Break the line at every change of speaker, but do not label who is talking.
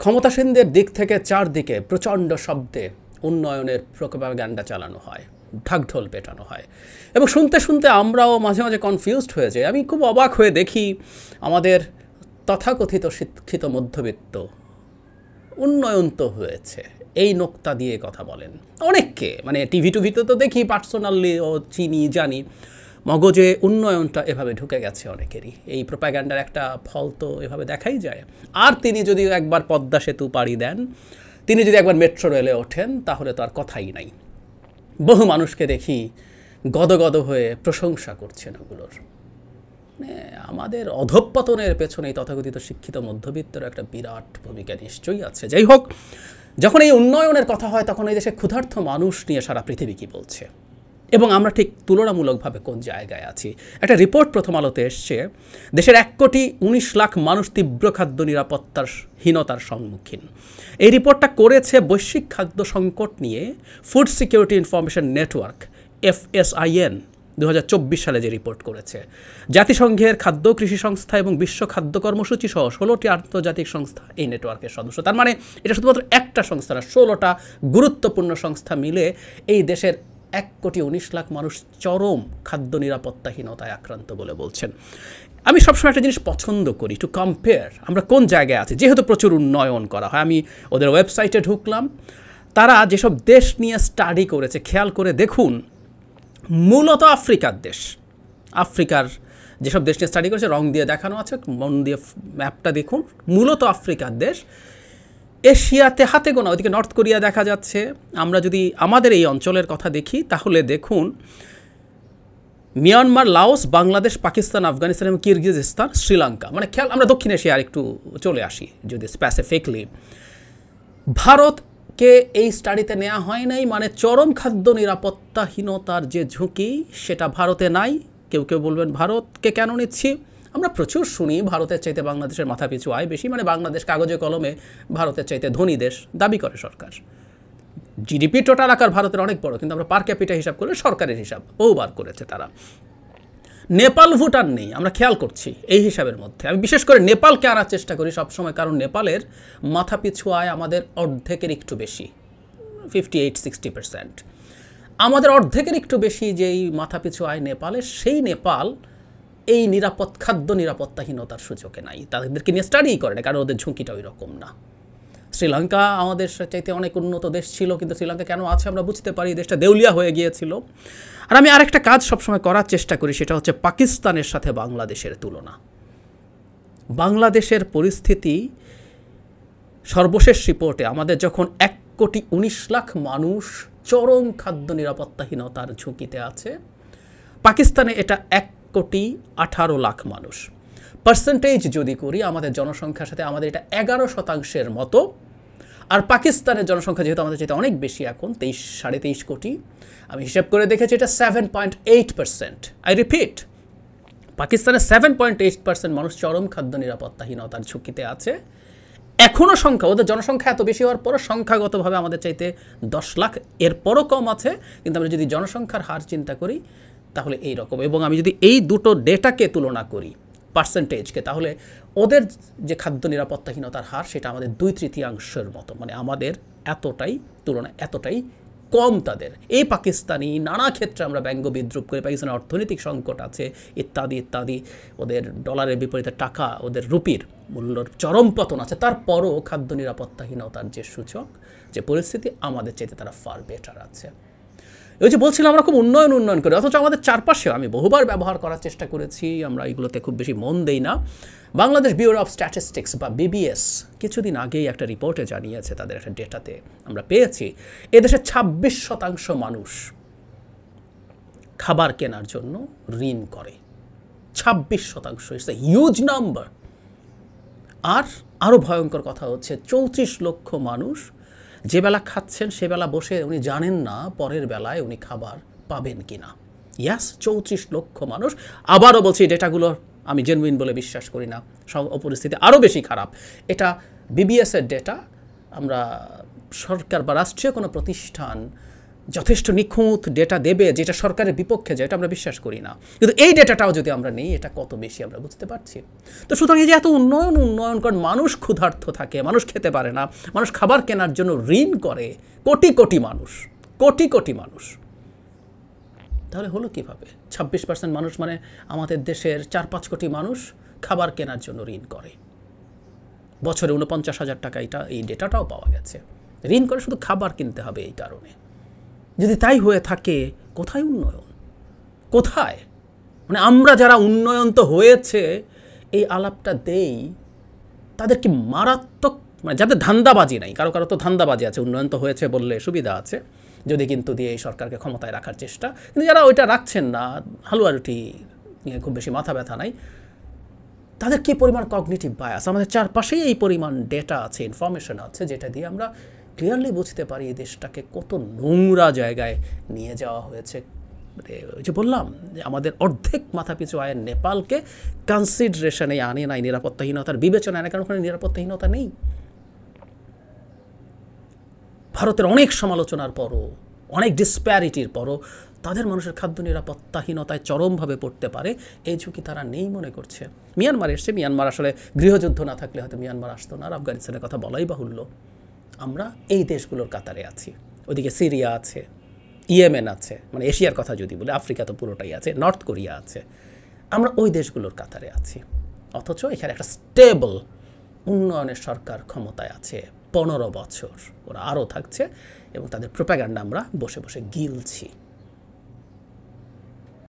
ক্ষমতাসীনদের দিক থেকে চারদিকে প্রচণ্ড শব্দে উন্নয়নের প্রোপাগান্ডা চালানো হয়, ঢাকঢোল পেটানো হয় এবং শুনতে শুনতে আমরাও মাঝে মাঝে কনফিউজড হয়ে যাই। আমি খুব অবাক হয়ে দেখি আমাদের তথাকথিত শিক্ষিত মধ্যবিত্ত উন্নয়ন তো হয়েছে এই নোক্তা দিয়ে কথা বলেন অনেককে, মানে টিভি টুভিতে তো দেখি, পার্সোনালি ও চিনি জানি, মগজে উন্নয়নটা এভাবে ঢুকে গেছে অনেকেরই। এই প্রোপাগান্ডার একটা ফল তো এভাবে দেখাই যায়। আর তিনি যদি একবার পদ্মা সেতু পাড়ি দেন, তিনি যদি একবার মেট্রো রেলে ওঠেন, তাহলে তো আর কথাই নাই। বহু মানুষকে দেখি গদগদ হয়ে প্রশংসা করছেন ওগুলোর। আমাদের অধঃপতনের পেছনে তথাকথিত শিক্ষিত মধ্যবিত্তের একটা বিরাট ভূমিকা নিশ্চয়ই আছে। যাই হোক, যখন এই উন্নয়নের কথা হয় তখন এই দেশে ক্ষুধার্ত মানুষ নিয়ে সারা পৃথিবী কী বলছে এবং আমরা ঠিক তুলনামূলকভাবে কোন জায়গায় আছি। একটা রিপোর্ট প্রথম আলোতে এসছে, দেশের 1,19,00,000 মানুষ তীব্র খাদ্য নিরাপত্তার হীনতার সম্মুখীন। এই রিপোর্টটা করেছে বৈশ্বিক খাদ্য সংকট নিয়ে food security information network FSIN 2024 সালে যে রিপোর্ট করেছে। জাতিসংঘের খাদ্য কৃষি সংস্থা এবং বিশ্ব খাদ্য কর্মসূচি সহ 16টি আন্তর্জাতিক সংস্থা এই নেটওয়ার্কের সদস্য। তার মানে এটা শুধুমাত্র একটা সংস্থা না, 16টা গুরুত্বপূর্ণ সংস্থা মিলে এই দেশের 1,19,00,000 মানুষ চরম খাদ্য নিরাপত্তাহীনতায় আক্রান্ত বলে বলছেন। আমি সবসময় একটা জিনিস পছন্দ করি, টু কম্পেয়ার আমরা কোন জায়গায় আছি। যেহেতু প্রচুর উন্নয়ন করা হয়, আমি ওদের ওয়েবসাইটে ঢুকলাম, তারা যেসব দেশ নিয়ে স্টাডি করেছে খেয়াল করে দেখুন, মূলত আফ্রিকার দেশ, আফ্রিকার যেসব দেশ নিয়ে স্টাডি করেছে রং দিয়ে দেখানো আছে, মন দিয়ে ম্যাপটা দেখুন, মূলত আফ্রিকার দেশ। এশিয়াতে হাতে গোনা, ওইদিকে নর্থ কোরিয়া দেখা যাচ্ছে। আমরা যদি আমাদের এই অঞ্চলের কথা দেখি তাহলে দেখুন, মিয়ানমার, লাওস, বাংলাদেশ, পাকিস্তান, আফগানিস্তান এবং কিরগিজস্তান, শ্রীলঙ্কা। মানে খেয়াল, আমরা দক্ষিণ এশিয়া আর একটু চলে আসি যদি স্পেসিফিকলি। ভারতকে এই স্টাডিতে নেওয়া হয় নাই, মানে চরম খাদ্য নিরাপত্তাহীনতার যে ঝুঁকি সেটা ভারতে নাই। কেউ কেউ বলবেন ভারতকে কেন নিচ্ছি, আমরা প্রচুর শুনি ভারতের চাইতে বাংলাদেশের মাথাপিছু আয় বেশি, মানে বাংলাদেশ কাগজে কলমে ভারতের চাইতে ধনী দেশ দাবি করে সরকার। জিডিপি টোটাল আকার ভারতের অনেক বড়, কিন্তু আমরা পার ক্যাপিটা হিসাব করলে সরকারের হিসাব বহুবার করেছে তারা। নেপাল, ভুটান নেই, আমরা খেয়াল করছি এই হিসাবের মধ্যে। আমি বিশেষ করে নেপালকে আনার চেষ্টা করি সবসময়, কারণ নেপালের মাথাপিছু আয় আমাদের অর্ধেকের একটু বেশি, 58-60%। আমাদের অর্ধেকের একটু বেশি যেই মাথাপিছু আয় নেপালের, সেই নেপাল এই খাদ্য নিরাপত্তাহীনতার সুযোগে নাই, তাদেরকে নিয়ে স্টাডি করে না, কারণ ওদের ঝুঁকিটা ওই রকম না। শ্রীলঙ্কা আমাদের চাইতে অনেক উন্নত দেশ ছিল, কিন্তু শ্রীলঙ্কা কেন আছে আমরা বুঝতে পারি, দেশটা দেউলিয়া হয়ে গিয়েছিল। আর আমি আরেকটা কাজ সবসময় করার চেষ্টা করি, সেটা হচ্ছে পাকিস্তানের সাথে বাংলাদেশের তুলনা। বাংলাদেশের পরিস্থিতি সর্বশেষ রিপোর্টে আমাদের যখন 1,19,00,000 মানুষ চরম খাদ্য নিরাপত্তাহীনতার ঝুঁকিতে আছে, পাকিস্তানে এটা 1,18,00,000 মানুষ। পার্সেন্টেজ যদি করি আমাদের জনসংখ্যার সাথে, আমাদের এটা 11% মতো। আর পাকিস্তানের জনসংখ্যা যেহেতু আমাদের চাইতে অনেক বেশি, এখন 23-23.5 কোটি, আমি হিসাব করে দেখেছি এটা 7.8%। আই রিপিট, পাকিস্তানের 7.8% মানুষ চরম খাদ্য নিরাপত্তাহীনতার ঝুঁকিতে আছে। এখনও সংখ্যা, ওদের জনসংখ্যা এত বেশি হওয়ার পরও সংখ্যাগতভাবে আমাদের চাইতে 10 লাখ এরপরও কম আছে, কিন্তু আমরা যদি জনসংখ্যার হার চিন্তা করি তাহলে এই রকম। এবং আমি যদি এই দুটো ডেটাকে তুলনা করি পার্সেন্টেজকে, তাহলে ওদের যে খাদ্য নিরাপত্তাহীনতার হার সেটা আমাদের 2/3 মতো, মানে আমাদের এতটাই কম তাদের। এই পাকিস্তানি নানা ক্ষেত্রে আমরা ব্যঙ্গ বিদ্রুপ করি, পাকিস্তানের অর্থনৈতিক সংকট আছে ইত্যাদি ইত্যাদি, ওদের ডলারের বিপরীতে টাকা, ওদের রুপির মূল্যর চরম পতন আছে, তারপরও খাদ্য নিরাপত্তাহীনতার যে সূচক, যে পরিস্থিতি, আমাদের চাইতে তারা ফার বেটার আছে। ওই যে বলছিলাম আমরা খুব উন্নয়ন করি, অথচ আমাদের চারপাশেও আমি বহুবার ব্যবহার করার চেষ্টা করেছি, আমরা এগুলোতে খুব বেশি মন দেই না। বাংলাদেশ ব্যুরো অফ স্ট্যাটিস্টিক্স বা BBS কিছুদিন আগেই একটা রিপোর্টে জানিয়েছে, তাদের একটা ডেটাতে আমরা পেয়েছি, এদেশে 26% মানুষ খাবার কেনার জন্য ঋণ করে। 26%, ইটস এ হিউজ নাম্বার। আর আরও ভয়ঙ্কর কথা হচ্ছে 34 লক্ষ মানুষ যে বেলা খাচ্ছেন সে বেলা বসে উনি জানেন না পরের বেলায় উনি খাবার পাবেন কিনা। ইয়াস, 34 লক্ষ মানুষ। আবারও বলছি, ডেটাগুলো আমি জেনুইন বলে বিশ্বাস করি না, সব পরিস্থিতি আরও বেশি খারাপ। এটা BBS-এর ডেটা। আমরা সরকার বা রাষ্ট্রীয় কোনো প্রতিষ্ঠান যথেষ্ট নিখুঁত ডেটা দেবে যেটা সরকারের বিপক্ষে যায়, এটা আমরা বিশ্বাস করি না। কিন্তু এই ডেটাটাও যদি আমরা নেই, এটা কত বেশি আমরা বুঝতে পারছি। তো সুতরাং এই যে এত উন্নয়ন কারণ মানুষ ক্ষুধার্ত থাকে, মানুষ খেতে পারে না, মানুষ খাবার কেনার জন্য ঋণ করে, কোটি কোটি মানুষ, কোটি কোটি মানুষ। তাহলে হলো কীভাবে? 26% মানুষ মানে আমাদের দেশের 4-5 কোটি মানুষ খাবার কেনার জন্য ঋণ করে, বছরে 49,000 টাকা। এই ডেটাটাও পাওয়া গেছে। ঋণ করে শুধু খাবার কিনতে হবে এই কারণে। যদি তাই হয়ে থাকে, কোথায় উন্নয়ন? কোথায়? মানে আমরা যারা উন্নয়ন তো হয়েছে এই আলাপটা দেই, তাদের কি মারাত্মক, মানে যাদের ধান্দাবাজি নাই, কারো কারো তো ধান্দাবাজি আছে, উন্নয়ন তো হয়েছে বললে সুবিধা আছে যদি কিন্তু দিয়ে এই সরকারকে ক্ষমতায় রাখার চেষ্টা। কিন্তু যারা ওইটা রাখছেন না, হালুয়া রুটি নিয়ে খুব বেশি মাথা ব্যথা নাই, তাদের কী পরিমাণ কগনিটিভ বায়াস। আমাদের চারপাশেই এই পরিমাণ ডেটা আছে, ইনফরমেশন আছে, যেটা দিয়ে আমরা ক্লিয়ারলি বুঝতে পারি এই দেশটাকে কত নোংরা জায়গায় নিয়ে যাওয়া হয়েছে। ওই যে বললাম যে আমাদের অর্ধেক মাথাপিছু আয়ের নেপালকে কনসিডারেশনে আনে নাই, নিরাপত্তাহীনতার বিবেচনায় আনে, কারণ ওখানে নিরাপত্তাহীনতা নেই। ভারতের অনেক সমালোচনার পরও, অনেক ডিসপ্যারিটির পরও তাদের মানুষের খাদ্য নিরাপত্তাহীনতায় চরমভাবে পড়তে পারে, এই ঝুঁকি তারা নেই মনে করছে। মিয়ানমার এসছে, মিয়ানমার আসলে গৃহযুদ্ধ না থাকলে হয়তো মিয়ানমার আসতো না, আর আফগানিস্তানের কথা বলাই বাহুল্য। আমরা এই দেশগুলোর কাতারে আছি। ওইদিকে সিরিয়া আছে, ইয়েমেন আছে, মানে এশিয়ার কথা যদি বলে, আফ্রিকা তো পুরোটাই আছে, নর্থ কোরিয়া আছে, আমরা ওই দেশগুলোর কাতারে আছি। অথচ এখানে একটা স্টেবল উন্নয়নের সরকার ক্ষমতায় আছে 15 বছর, ওরা আরও থাকছে, এবং তাদের প্রোপাগান্ডা আমরা বসে বসে গিলছি।